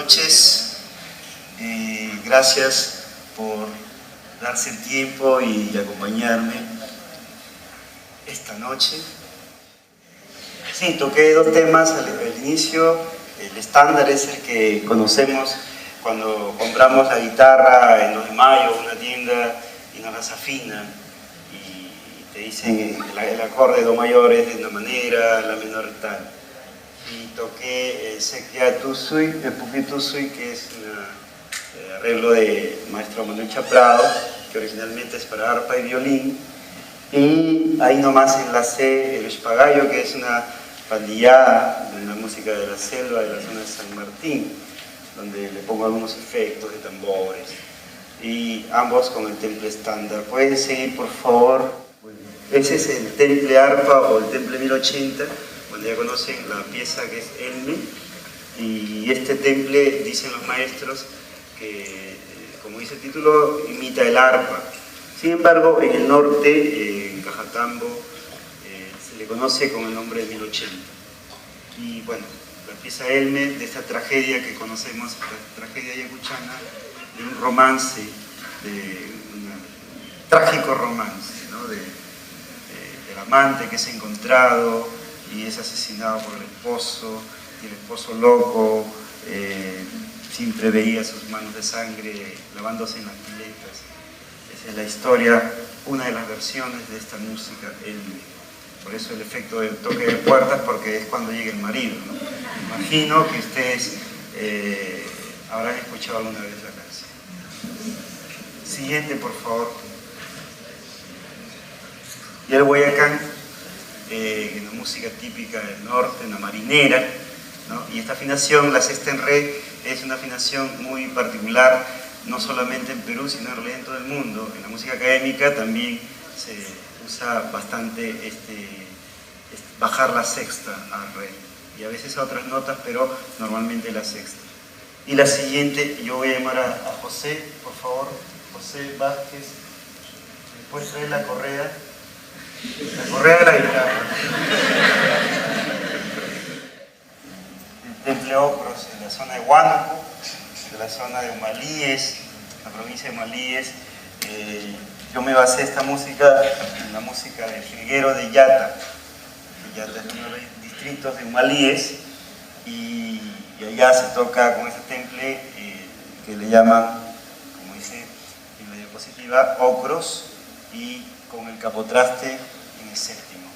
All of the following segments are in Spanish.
noches. Gracias por darse el tiempo y acompañarme esta noche. Sí, toqué dos temas al inicio. El estándar es el que conocemos cuando compramos la guitarra en los de Mayo, una tienda, y nos las afinan y te dicen el acorde de do mayor es de una manera, la menor tal. Y toqué Sequia Tusui, el Pupi Tusui, que es un arreglo de maestro Manuel Chaprado, que originalmente es para arpa y violín. Y ahí nomás enlacé el Espagayo, que es una pandillada de la música de la selva de la zona de San Martín, donde le pongo algunos efectos de tambores. Y ambos con el temple estándar. ¿Pueden seguir, por favor? Ese es el temple arpa o el temple 1080. Bueno, ya conocen la pieza que es Elme, y este temple, dicen los maestros, que, como dice el título, imita el arpa. Sin embargo, en el norte, en Cajatambo, se le conoce con el nombre de 1080. Y bueno, la pieza Elme, de esta tragedia que conocemos, la tragedia ayacuchana, de un romance, de un trágico romance, ¿no? del amante que es encontrado y es asesinado por el esposo, y el esposo loco siempre veía sus manos de sangre lavándose en las piletas. Esa es la historia, una de las versiones de esta música, por eso el efecto del toque de puertas, porque es cuando llega el marido, ¿no? Imagino que ustedes habrán escuchado alguna vez la canción. Siguiente, por favor. Y el Guayacán, una música típica del norte, una marinera, ¿no? Y esta afinación, la sexta en re, es una afinación muy particular, no solamente en Perú, sino en realidad en todo el mundo. En la música académica también se usa bastante bajar la sexta a re, y a veces a otras notas, pero normalmente la sexta. Y la siguiente, yo voy a llamar a José, por favor, José Vázquez, después trae la correa de la guitarra. El temple Ocros, en la zona de Huánuco, de la zona de Humalíes, la provincia de Humalíes. Yo me basé esta música en la música del jilguero de Yata. Yata es uno de los distritos de Humalíes, y allá se toca con ese temple que le llaman, como dice en la diapositiva, Ocros, y con el capotraste en el séptimo.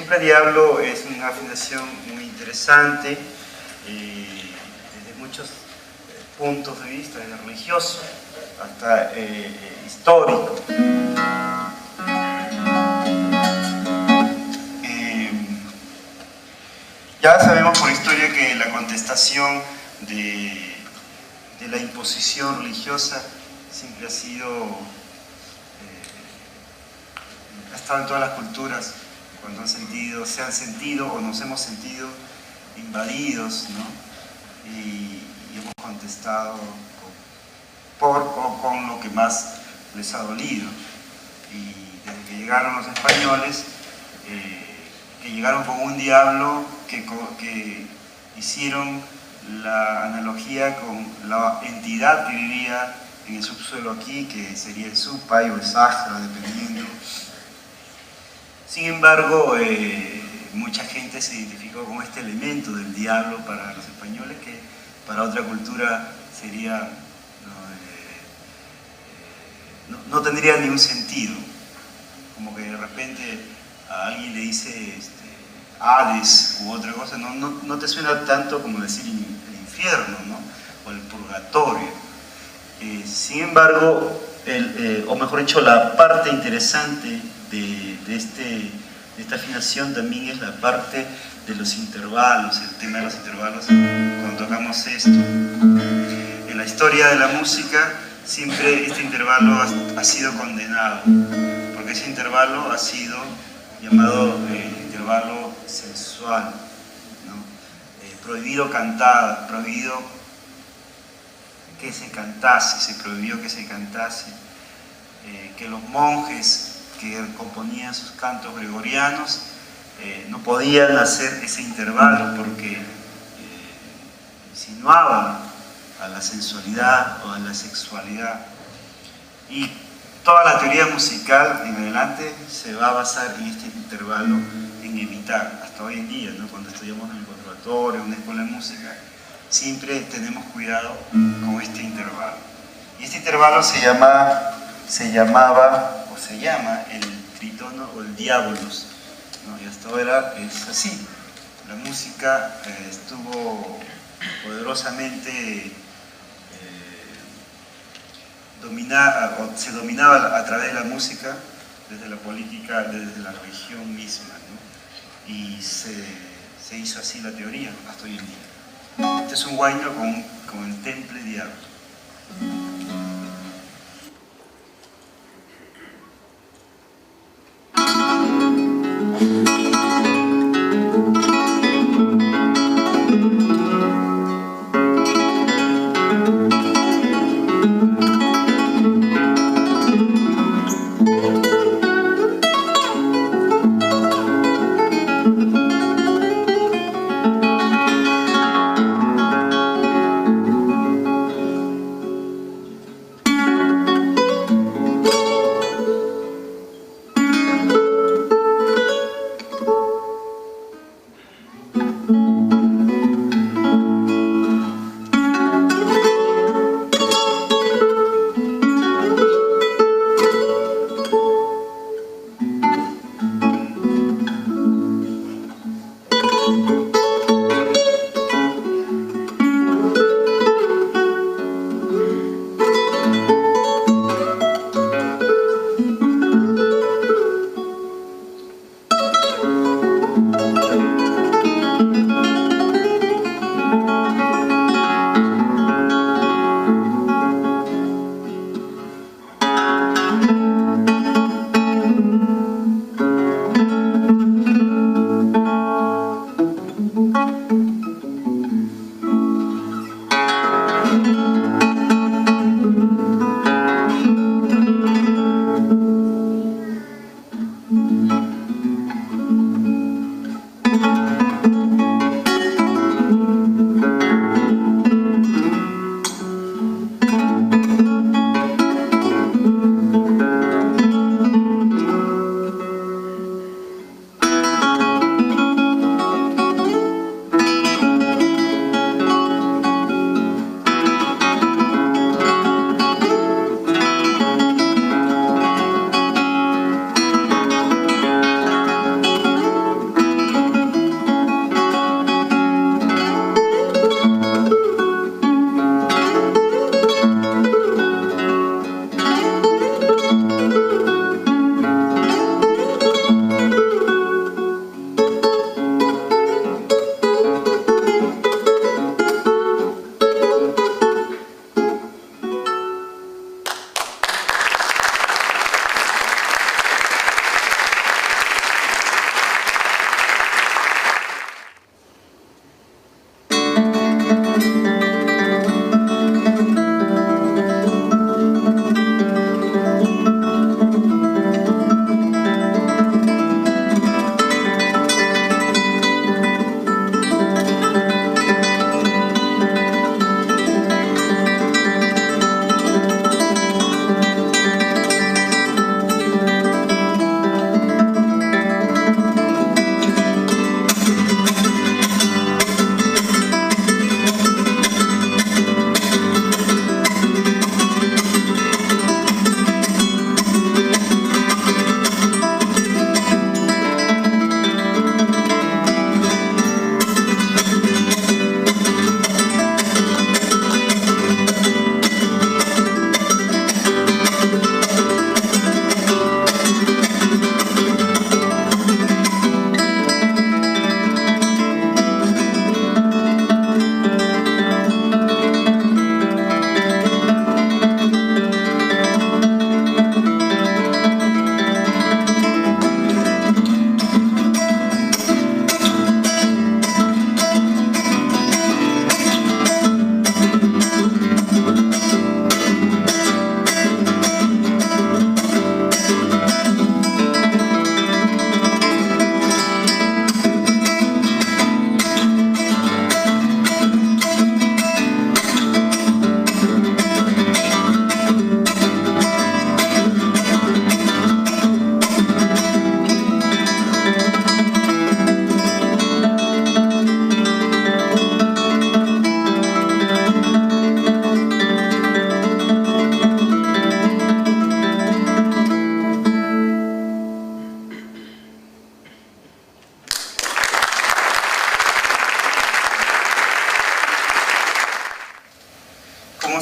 Simple Diablo es una afinación muy interesante desde muchos puntos de vista, desde religioso hasta histórico. Ya sabemos por historia que la contestación de la imposición religiosa siempre ha sido, ha estado en todas las culturas, cuando se han sentido o nos hemos sentido invadidos, ¿no? y hemos contestado con lo que más les ha dolido. Y desde que llegaron los españoles, que llegaron con un diablo que hicieron la analogía con la entidad que vivía en el subsuelo aquí, que sería el Supay o el Sahara, dependiendo. Sin embargo, mucha gente se identificó con este elemento del diablo para los españoles, que para otra cultura sería, no tendría ningún sentido. Como que de repente a alguien le dice Hades u otra cosa, no te suena tanto como decir el infierno, ¿no? O el purgatorio. Sin embargo, o mejor dicho, la parte interesante de esta afinación también es la parte de los intervalos, el tema de los intervalos cuando tocamos esto. En la historia de la música siempre este intervalo ha sido condenado, porque ese intervalo ha sido llamado intervalo sensual, ¿no? Prohibido cantar, prohibido que se cantase, se prohibió que se cantase, que los monjes que componían sus cantos gregorianos no podían hacer ese intervalo porque insinuaban a la sensualidad o a la sexualidad. Y toda la teoría musical en adelante se va a basar en este intervalo, en evitar, hasta hoy en día, ¿no? Cuando estudiamos en el conservatorio, en una escuela de música, siempre tenemos cuidado con este intervalo. Y este intervalo se llama el tritono o el diabolus, ¿no? Y hasta ahora es así. La música estuvo poderosamente se dominaba a través de la música, desde la política, desde la religión misma, ¿no? Y se hizo así la teoría hasta hoy en día. Este es un huayno con el Temple Diablo.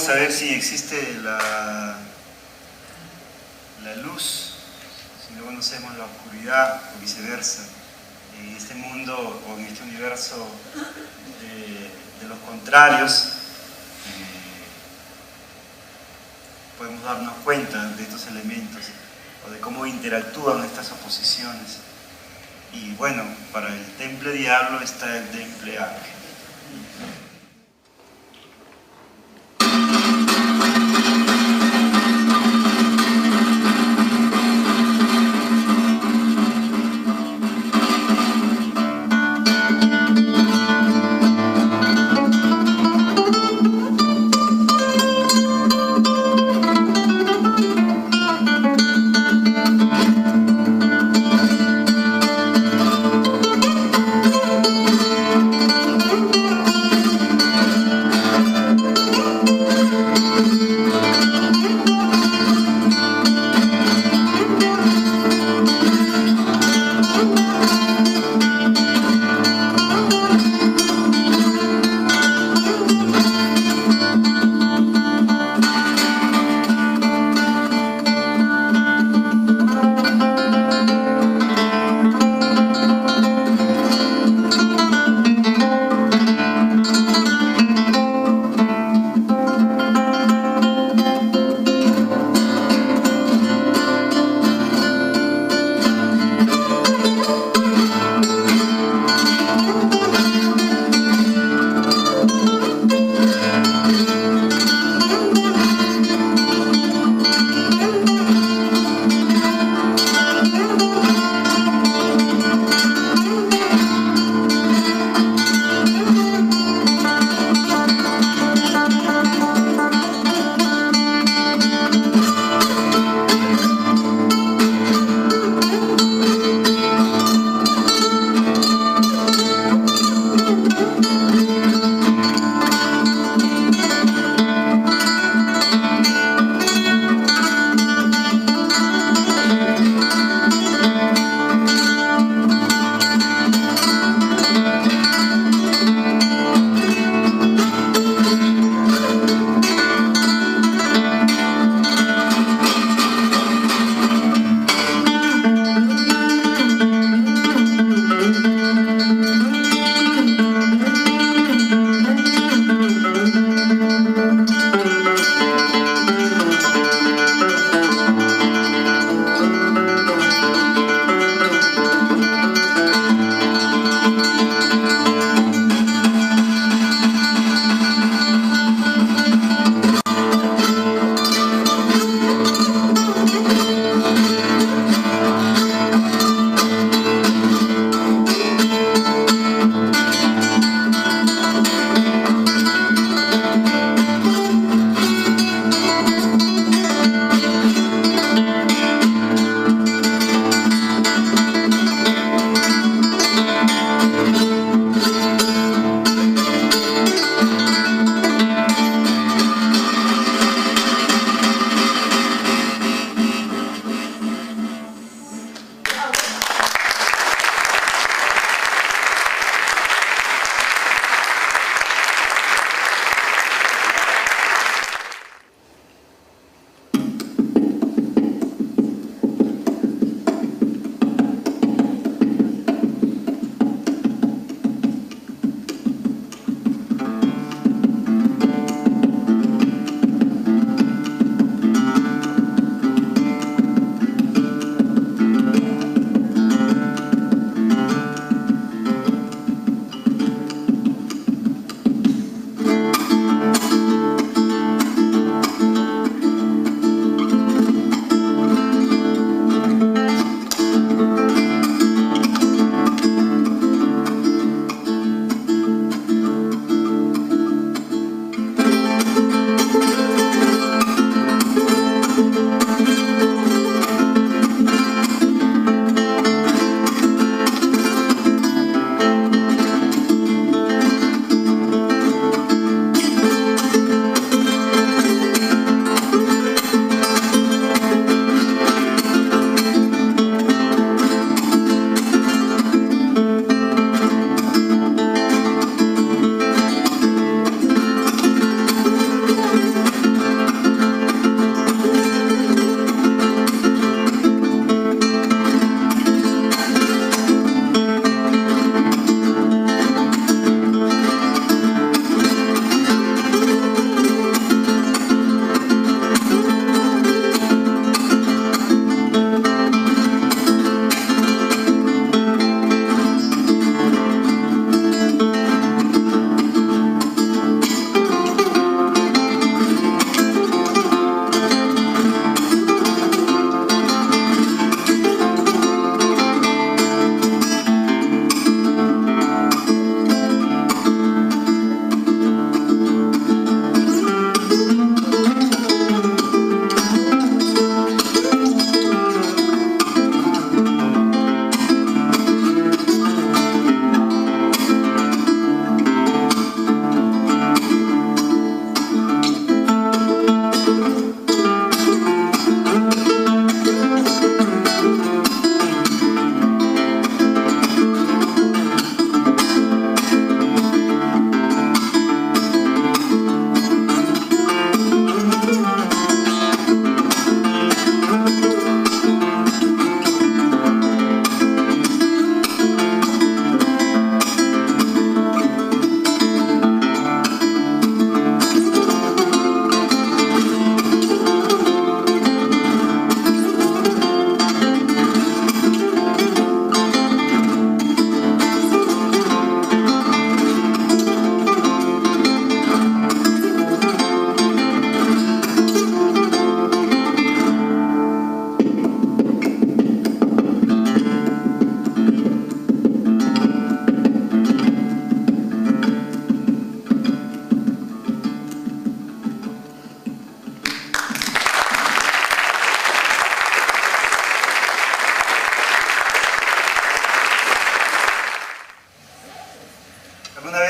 a ver si existe la luz, si no conocemos la oscuridad o viceversa. En este mundo o en este universo de los contrarios, podemos darnos cuenta de estos elementos o de cómo interactúan estas oposiciones. Y bueno, para el temple diablo está el temple ángel.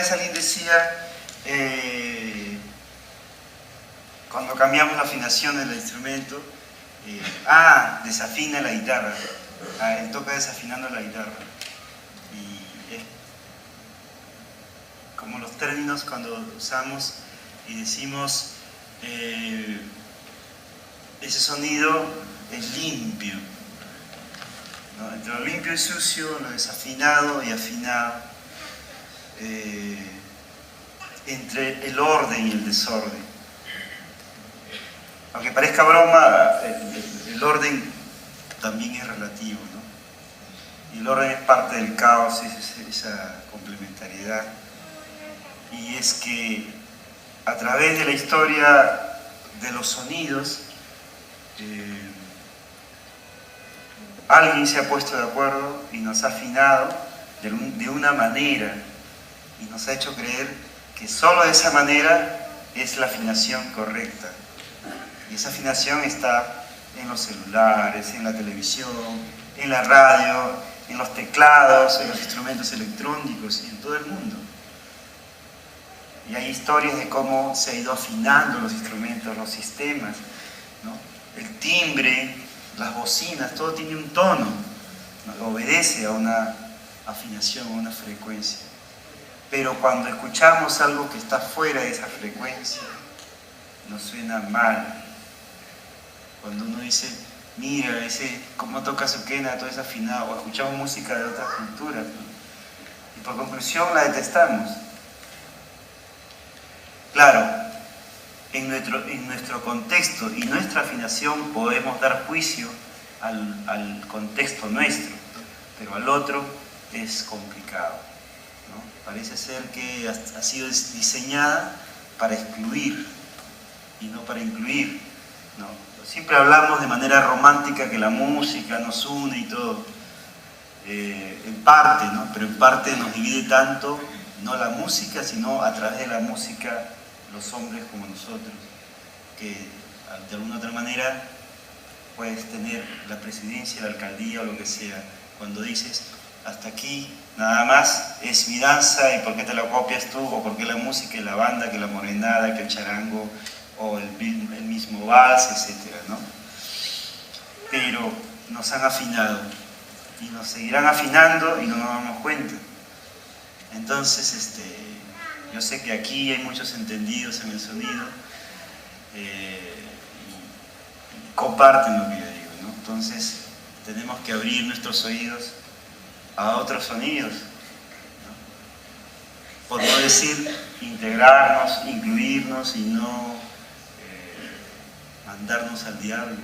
vez alguien decía, cuando cambiamos la afinación del instrumento, desafina la guitarra, él toca desafinando la guitarra. Y es como los términos cuando usamos y decimos, ese sonido es limpio, ¿no? Entre lo limpio y sucio, lo desafinado y afinado, entre el orden y el desorden. Aunque parezca broma, el orden también es relativo, ¿no? Y el orden es parte del caos, es esa complementariedad. Y es que a través de la historia de los sonidos, alguien se ha puesto de acuerdo y nos ha afinado de una manera y nos ha hecho creer que solo de esa manera es la afinación correcta. Y esa afinación está en los celulares, en la televisión, en la radio, en los teclados, en los instrumentos electrónicos y en todo el mundo. Y hay historias de cómo se ha ido afinando los instrumentos, los sistemas, ¿no? El timbre, las bocinas, todo tiene un tono, ¿no? Obedece a una afinación, a una frecuencia. Pero cuando escuchamos algo que está fuera de esa frecuencia, nos suena mal. Cuando uno dice, mira, cómo toca su quena, todo es afinado, o escuchamos música de otras culturas, ¿no? Y por conclusión la detestamos. Claro, en nuestro contexto y nuestra afinación podemos dar juicio al contexto nuestro, pero al otro es complicado, ¿no? Parece ser que ha sido diseñada para excluir y no para incluir, ¿no? Siempre hablamos de manera romántica que la música nos une y todo, en parte, ¿no? Pero en parte nos divide tanto, no la música, sino a través de la música los hombres como nosotros, que de alguna otra manera puedes tener la presidencia, la alcaldía o lo que sea. Cuando dices, hasta aquí, nada más, es mi danza y por qué te la copias tú, o por qué la música y la banda, que la morenada, que el charango, o el mismo vals, etcétera, ¿no? Pero nos han afinado y nos seguirán afinando y no nos damos cuenta. Entonces, yo sé que aquí hay muchos entendidos en el sonido y comparten lo que yo digo, ¿no? Entonces tenemos que abrir nuestros oídos a otros sonidos, ¿no? Por no decir integrarnos, incluirnos y no mandarnos al diablo,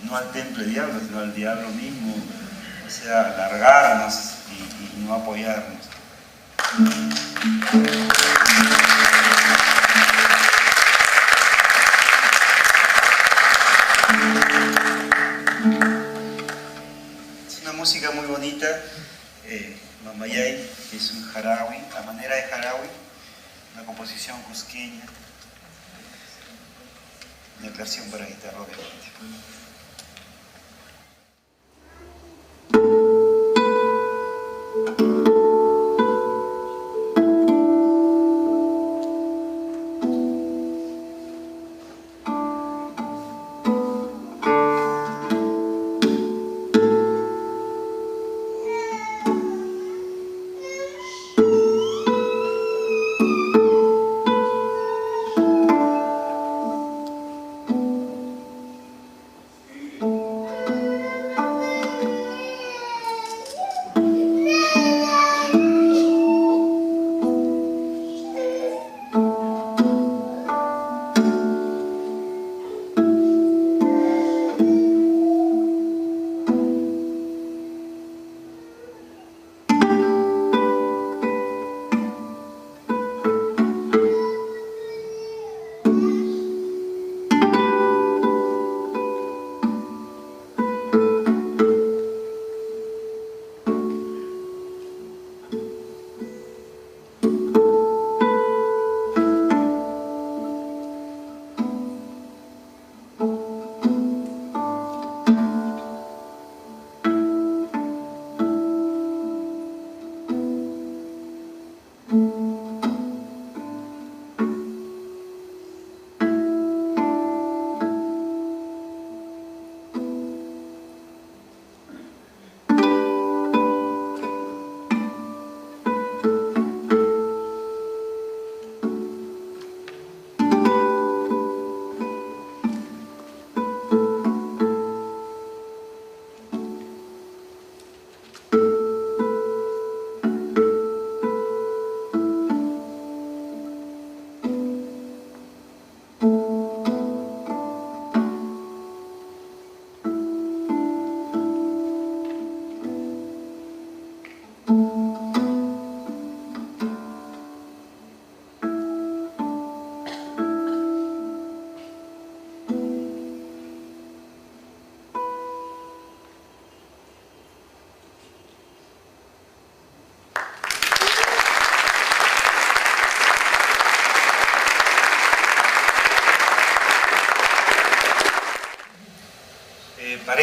no al temple diablo, sino al diablo mismo, o sea, largarnos y no apoyarnos. Es una música muy bonita, Mamayay, que es un jarawi, a manera de jarawi, una composición cusqueña, una versión para guitarra obviamente.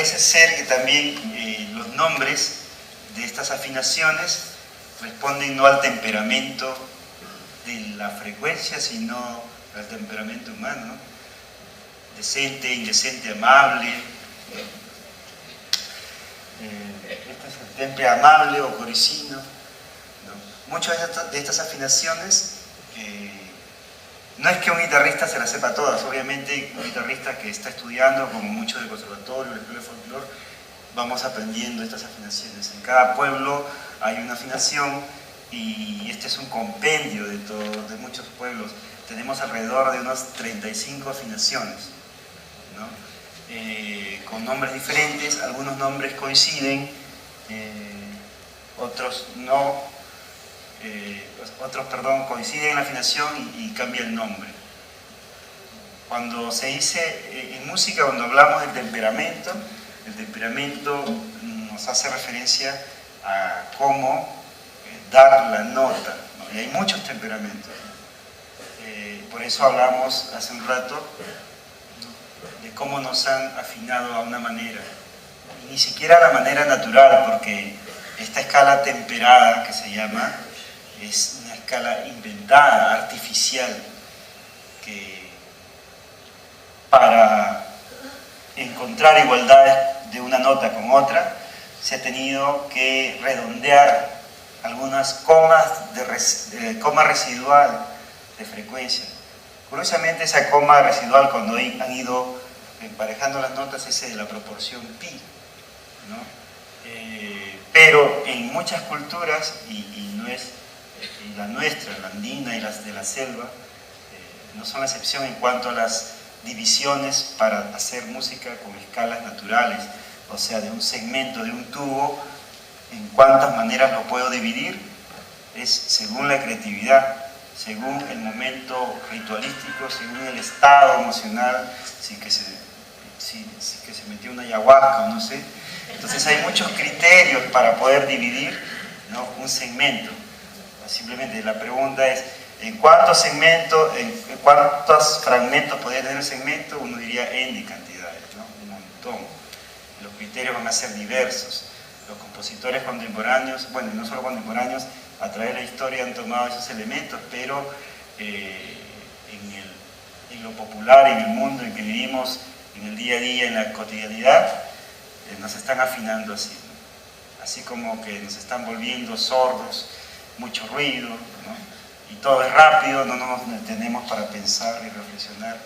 parece ser que también los nombres de estas afinaciones responden no al temperamento de la frecuencia, sino al temperamento humano, ¿no? Decente, indecente, amable. Este es el temple amable o coricino, ¿no? Muchas de estas afinaciones no es que un guitarrista se las sepa todas, obviamente un guitarrista que está estudiando, como muchos del conservatorio, la escuela de folclore, vamos aprendiendo estas afinaciones. En cada pueblo hay una afinación y este es un compendio de muchos pueblos. Tenemos alrededor de unas 35 afinaciones, ¿no? Con nombres diferentes, algunos nombres coinciden, otros no. Coinciden en la afinación y cambia el nombre. Cuando se dice en música, cuando hablamos del temperamento, el temperamento nos hace referencia a cómo dar la nota, ¿no? Y hay muchos temperamentos. Por eso hablamos hace un rato, ¿no?, de cómo nos han afinado a una manera. Y ni siquiera a la manera natural, porque esta escala temperada que se llama es una escala inventada, artificial, que para encontrar igualdades de una nota con otra se ha tenido que redondear algunas comas de coma residual de frecuencia. Curiosamente, esa coma residual, cuando han ido emparejando las notas, es de la proporción pi, ¿no? Pero en muchas culturas, y no es la nuestra, la andina y las de la selva, no son la excepción en cuanto a las divisiones para hacer música con escalas naturales, o sea, de un segmento, de un tubo, en cuántas maneras lo puedo dividir, es según la creatividad, según el momento ritualístico, según el estado emocional, si que se metió una ayahuasca o no sé. Entonces hay muchos criterios para poder dividir, ¿no?, un segmento. Simplemente la pregunta es, ¿en cuántos segmentos, en cuántos fragmentos podría tener un segmento? Uno diría n cantidades, ¿no?, un montón. Los criterios van a ser diversos. Los compositores contemporáneos, bueno, y no solo contemporáneos, a través de la historia han tomado esos elementos, pero en lo popular, en el mundo en que vivimos, en el día a día, en la cotidianidad, nos están afinando así, ¿no? Así como que nos están volviendo sordos, mucho ruido, ¿no? Y todo es rápido, no nos detenemos para pensar y reflexionar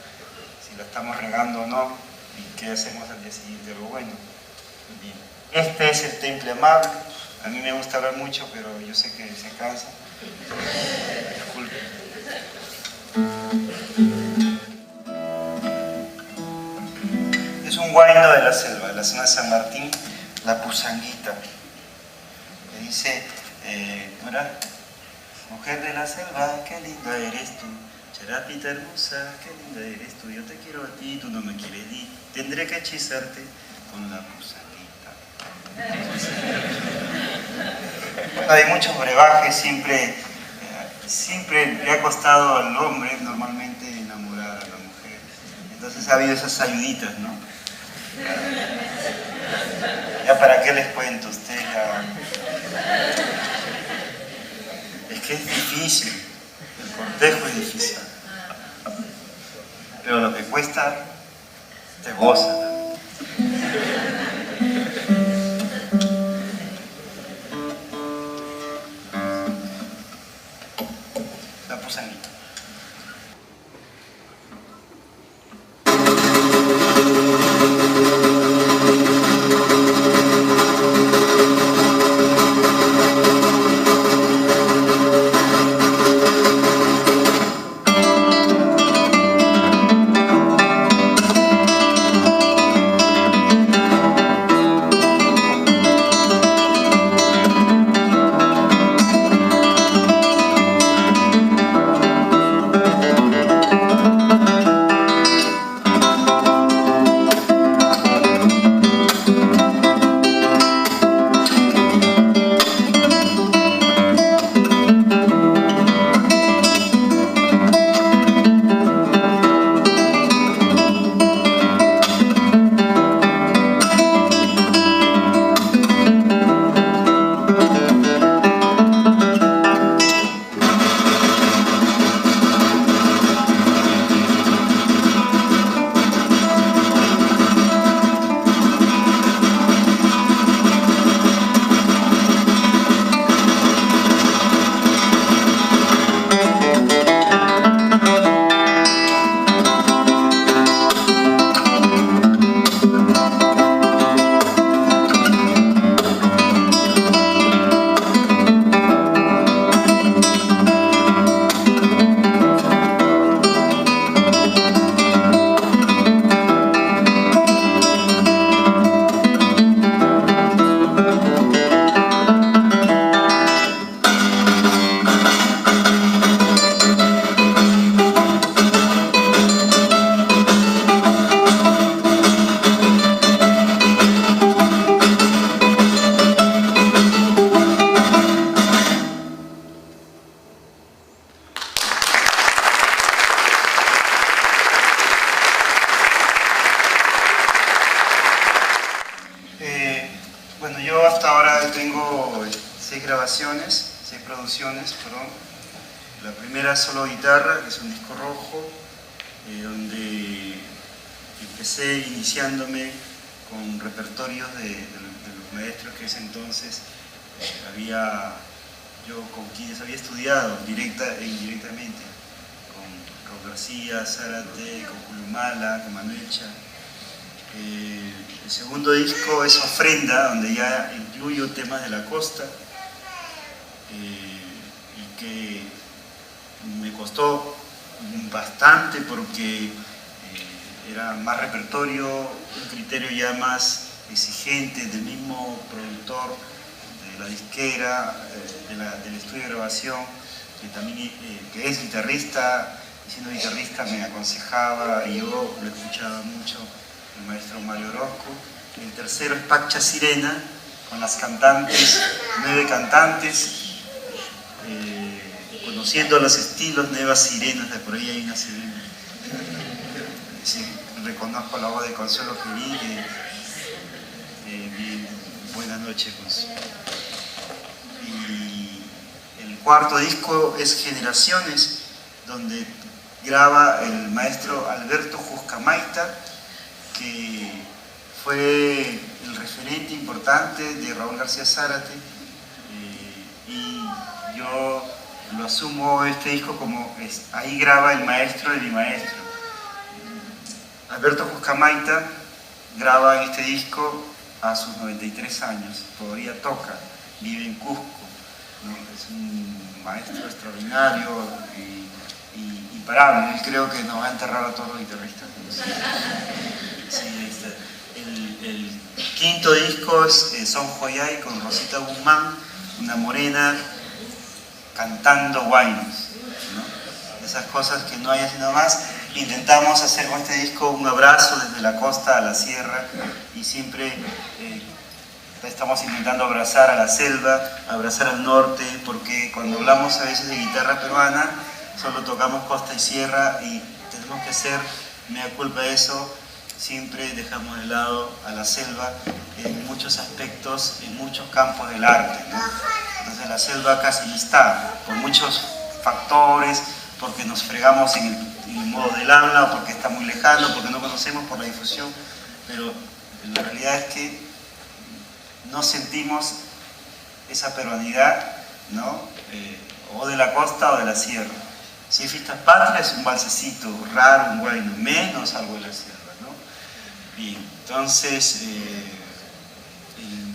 si la estamos regando o no, y qué hacemos al día siguiente. Lo bueno. Bien. Este es el temple amable. A mí me gusta hablar mucho, pero yo sé que se cansa. Disculpen. Es un huayno de la selva, de la zona de San Martín, la Pusanguita. Le dice, ¿no era? Mujer de la selva, qué linda eres tú. Charapita hermosa, qué linda eres tú. Yo te quiero a ti, tú no me quieres a ti. Tendré que hechizarte con la Pusanguita. Bueno, hay muchos brebajes, siempre le ha costado al hombre normalmente enamorar a la mujer. Entonces ha habido esas ayuditas, ¿no? Ya para qué les cuento, usted ya... Es que es difícil, el cortejo es difícil. Pero lo que cuesta, te goza. La Pusanguita. acá tengo 6 grabaciones, 6 producciones, perdón. La primera solo guitarra, que es un disco rojo, donde empecé iniciándome con repertorios de los maestros que ese entonces yo con quienes había estudiado directa e indirectamente, con Raúl García, Zárate, con Julio Mala, con Manuelcha. El segundo disco es Ofrenda, donde ya incluyo temas de la costa, y que me costó bastante porque era más repertorio, un criterio ya más exigente del mismo productor, de la disquera, del estudio de grabación, que también que es guitarrista, y siendo guitarrista me aconsejaba y yo lo escuchaba mucho, el maestro Mario Orozco. El tercero es Pacha Sirena, con las cantantes, 9 cantantes, conociendo los estilos, nuevas sirenas, de por ahí hay una sirena. Sí, reconozco la voz de Consuelo Querí, buenas noches, Consuelo. Y el cuarto disco es Generaciones, donde graba el maestro Alberto Juscamaita, que fue el referente importante de Raúl García Zárate, y yo lo asumo este disco como ahí graba el maestro de mi maestro. Alberto Juscamaita graba en este disco a sus 93 años, todavía toca, vive en Cusco, ¿no? Es un maestro extraordinario y imparable. Él creo que nos va a enterrar a todos los guitarristas. Sí, el quinto disco es Son Joyay, con Rosita Guzmán, una morena cantando guaynos, ¿no? Esas cosas que no hay así nomás. Intentamos hacer con este disco un abrazo desde la costa a la sierra, y siempre estamos intentando abrazar a la selva, abrazar al norte, porque cuando hablamos a veces de guitarra peruana solo tocamos costa y sierra, y tenemos que hacer mea culpa de eso. Siempre dejamos de lado a la selva en muchos aspectos, en muchos campos del arte, ¿no? Entonces la selva casi no está, por muchos factores, porque nos fregamos en el modo del habla, o porque está muy lejano, porque no conocemos por la difusión, pero la realidad es que no sentimos esa peruanidad, ¿no? O de la costa o de la sierra. Si hay fiestas patrias, un balsecito raro, un guayno, menos algo de la sierra, ¿no? Bien, entonces el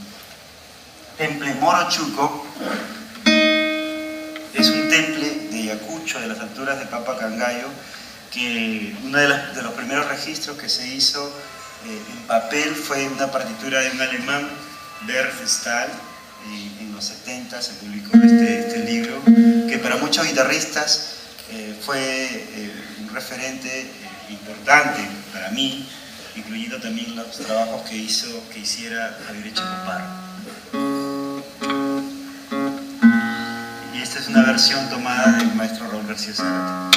temple Moro Chuco es un temple de Ayacucho, de las alturas de Papa Cangallo, que uno de los primeros registros que se hizo en papel fue una partitura de un alemán, Bergstahl, y en los 70 se publicó este libro, que para muchos guitarristas fue un referente importante para mí, incluyendo también los trabajos que hiciera Javier Echecoparro. Y esta es una versión tomada del maestro Raúl García Zárate.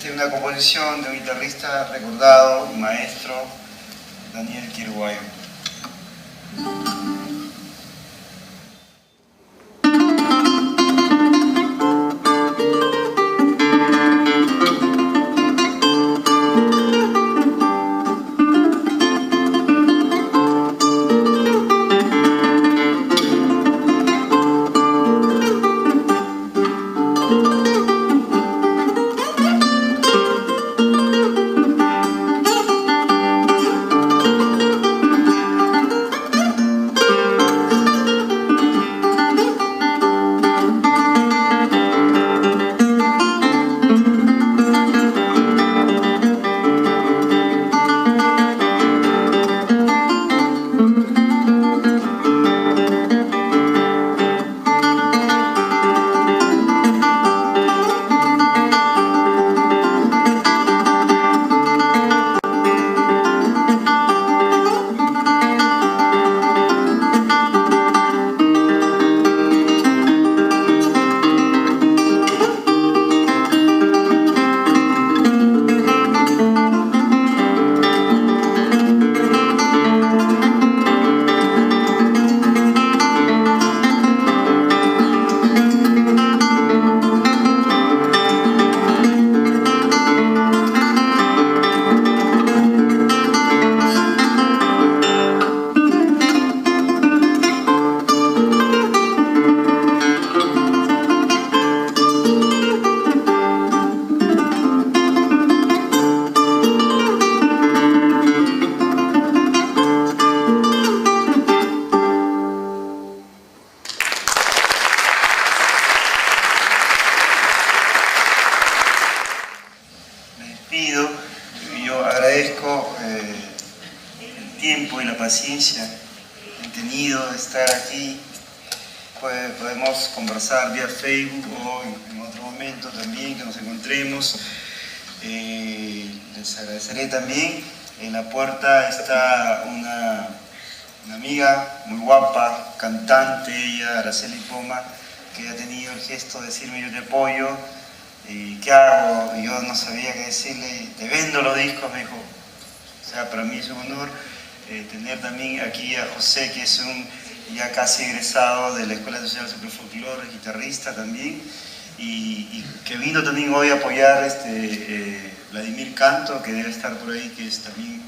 una composición de un guitarrista recordado y maestro, Daniel Quirguayo. Yo agradezco el tiempo y la paciencia que he tenido de estar aquí. Podemos conversar vía Facebook o en otro momento también que nos encontremos. Les agradeceré también. En la puerta está una amiga muy guapa, cantante, ella, Araceli Poma, que ha tenido el gesto de decirme: yo te apoyo. ¿Qué hago? Y yo no sabía qué decirle. Te vendo los discos, me dijo. O sea, para mí es un honor tener también aquí a José, que es un ya casi egresado de la Escuela Nacional de Folclore, guitarrista también, y que vino también hoy a apoyar Vladimir Canto, que debe estar por ahí, que es también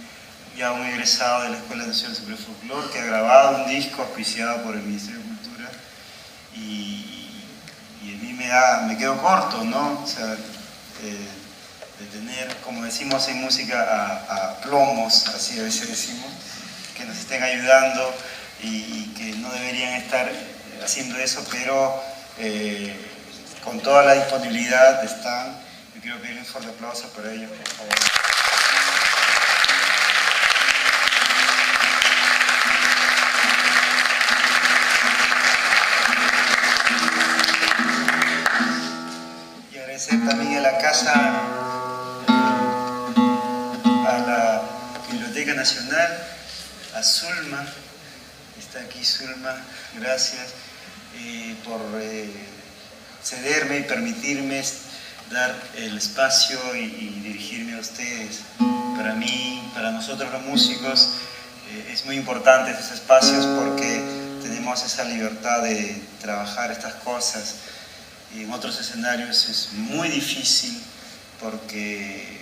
ya un egresado de la Escuela Nacional de Folclore, que ha grabado un disco auspiciado por el Ministerio de Cultura, y a mí me quedo corto, ¿no? O sea, de tener, como decimos en música, a plomos, así a veces decimos, que nos estén ayudando y que no deberían estar haciendo eso, pero con toda la disponibilidad están. Yo quiero pedir un fuerte aplauso para ellos, por favor. Y agradecer también a la casa, a la Biblioteca Nacional, a Zulma. Está aquí Zulma, gracias por cederme y permitirme dar el espacio y dirigirme a ustedes. Para mí, para nosotros los músicos, es muy importante estos espacios porque tenemos esa libertad de trabajar estas cosas. Y en otros escenarios es muy difícil porque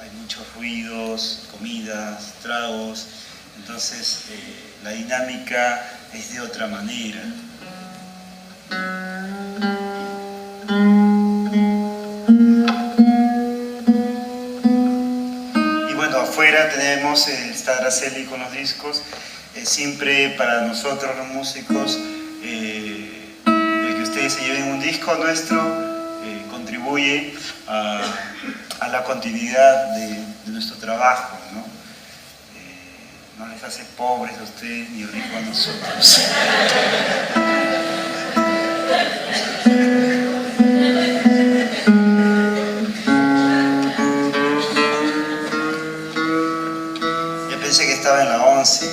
hay muchos ruidos, comidas, tragos. Entonces, la dinámica es de otra manera. Y bueno, afuera tenemos está Araceli con los discos. Siempre para nosotros los músicos, el que ustedes se lleven un disco nuestro contribuye a la continuidad de nuestro trabajo, ¿no? No les hace pobres a ustedes ni ricos a nosotros. Yo pensé que estaba en la 11.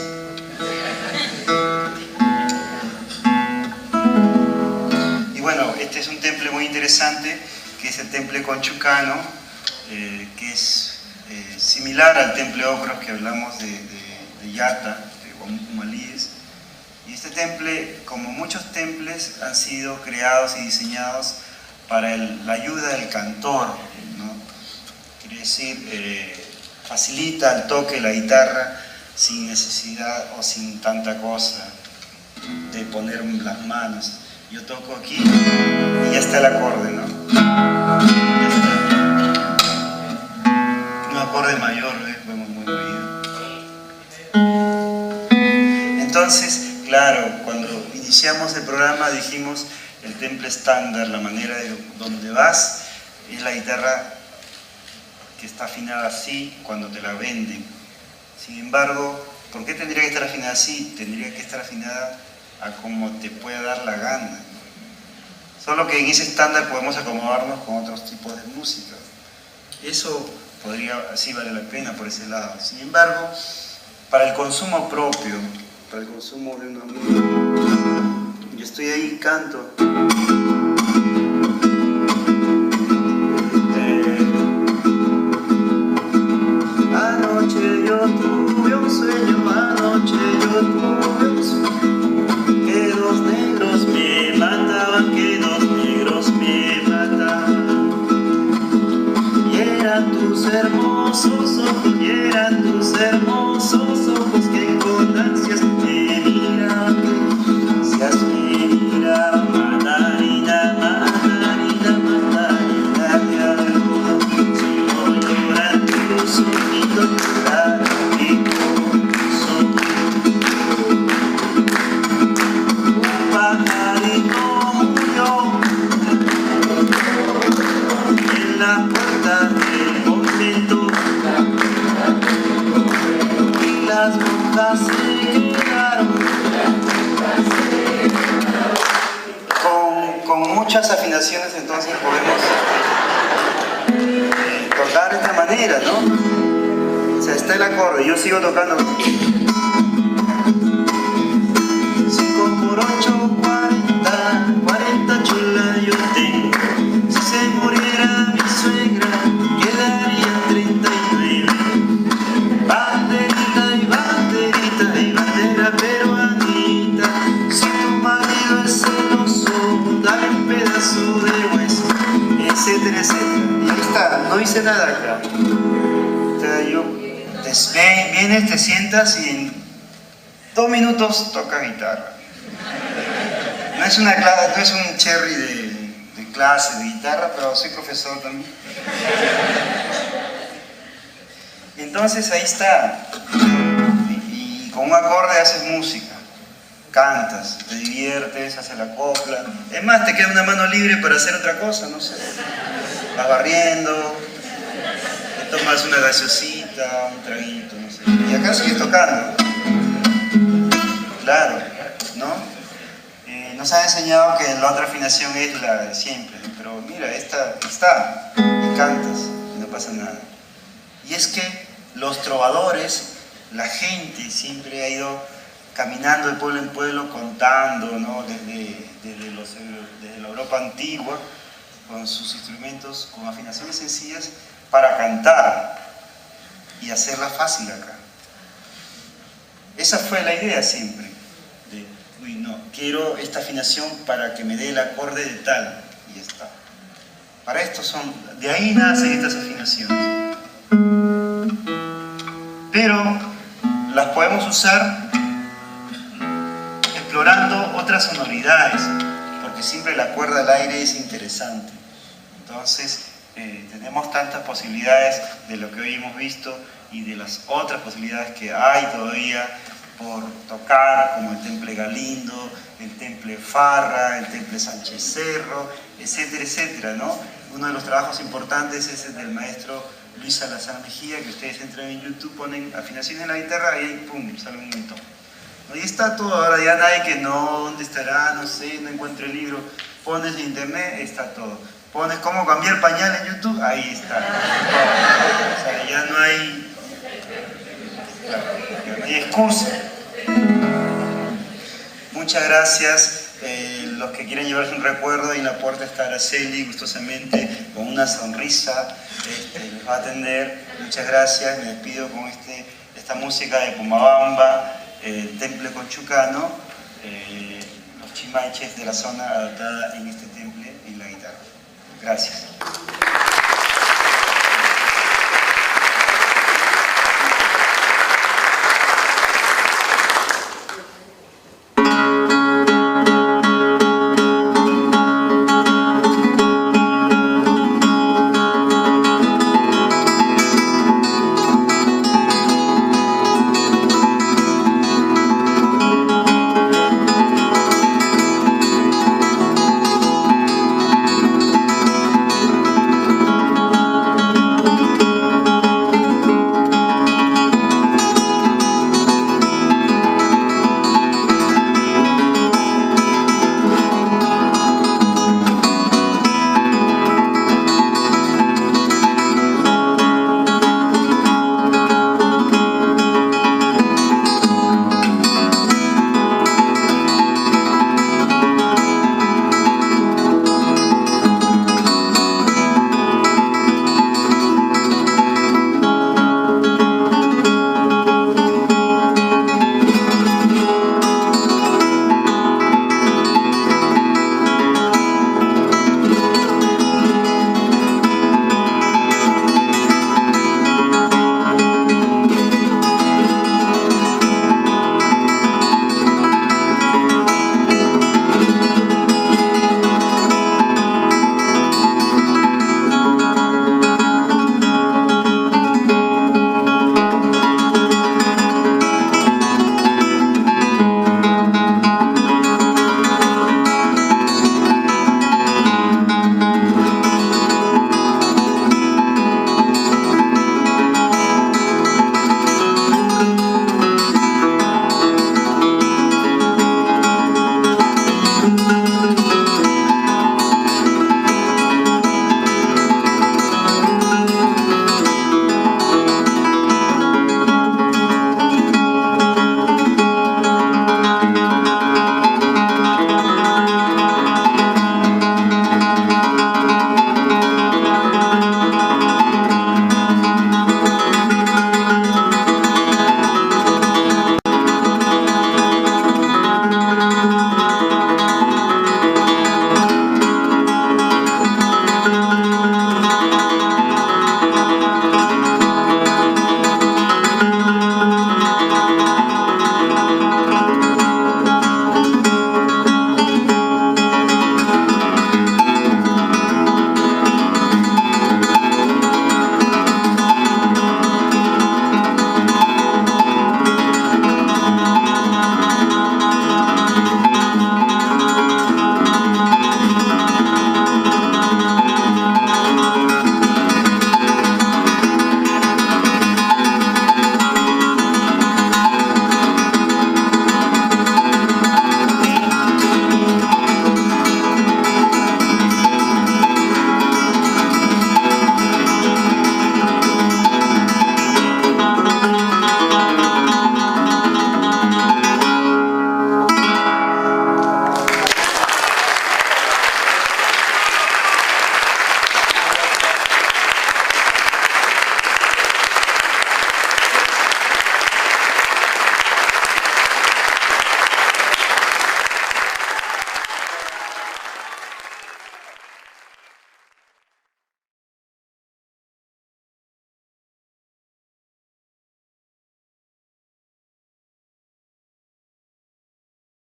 Y bueno, este es un temple muy interesante, que es el temple conchucano, que es similar al temple Ocros que hablamos de Yata, de Humalíes. Y este temple, como muchos temples, han sido creados y diseñados para la ayuda del cantor, ¿no? Quiere decir, facilita el toque de la guitarra sin necesidad o sin tanta cosa de poner las manos. Yo toco aquí y ya está el acorde, ¿no? Ya está. Un acorde mayor, vemos muy oído. Entonces, claro, cuando iniciamos el programa dijimos el temple estándar, la manera de donde vas, es la guitarra que está afinada así cuando te la venden. Sin embargo, ¿por qué tendría que estar afinada así? Tendría que estar afinada a como te pueda dar la gana. Solo que en ese estándar podemos acomodarnos con otros tipos de música. Eso sí vale la pena por ese lado. Sin embargo, para el consumo propio, para el consumo de un amigo, yo estoy ahí y canto. Anoche yo tuve un sueño, anoche yo tuve un sueño, que dos negros me mataban, que dos negros me mataban. Y eran tus hermosos ojos, y eran tus hermosos ojos que con ansias me miraban, que ansias me miraban. Matarina, matarina, matarina de algo, si no lloran tus ojitos, llorar y tus ojitos. Un pajarito murió en la puerta del convento y las monjas se quedaron con muchas afinaciones. Entonces podemos tocar de esta manera, ¿no? O sea, está el acorde, yo sigo tocando 5 por 8, 40, 40 chulas yo tengo. Si se muriera mi suegra, quedarían 39. Banderita y banderita y bandera peruanita. Si tu marido es celoso, dale un pedazo de hueso, etcétera, etcétera. Y ahí está, no hice nada acá. O sea, vienes, te sientas y en 2 minutos tocas guitarra. No es un cherry de clase de guitarra, pero soy profesor también. Entonces ahí está. Y con un acorde haces música, cantas, te diviertes, haces la copla. Es más, te queda una mano libre para hacer otra cosa, no sé. Vas barriendo, te tomas una gaseosita, un traguito, no sé. Y acá sigues tocando. Claro, ¿no? Nos han enseñado que la otra afinación es la de siempre, ¿no? Pero mira, esta está, y cantas, y no pasa nada. Y es que los trovadores, la gente siempre ha ido caminando de pueblo en pueblo contando, ¿no? Desde la Europa antigua, con sus instrumentos, con afinaciones sencillas, para cantar y hacerla fácil acá. Esa fue la idea siempre. No, quiero esta afinación para que me dé el acorde de tal, y ya está. Para esto de ahí nacen estas afinaciones. Pero las podemos usar explorando otras sonoridades, porque siempre la cuerda al aire es interesante. Entonces, tenemos tantas posibilidades de lo que hoy hemos visto y de las otras posibilidades que hay todavía por tocar, como el temple Galindo, el temple Farra, el temple Sánchez Cerro, etcétera, etcétera, ¿no? Uno de los trabajos importantes es el del maestro Luis Salazar Mejía, que ustedes entran en YouTube, ponen afinación en la guitarra y ahí pum, sale un montón. Ahí está todo, ahora ya nadie que no, ¿dónde estará? No sé, no encuentro el libro. Pones en internet, está todo. Pones cómo cambiar pañal en YouTube, ahí está. O sea, ya no hay excusa. Muchas gracias. los que quieren llevarse un recuerdo, y en la puerta está Araceli, gustosamente, con una sonrisa, les va a atender. Muchas gracias, me despido con esta música de Pomabamba, el temple conchucano, los chimaches de la zona adaptada en este temple y la guitarra. Gracias.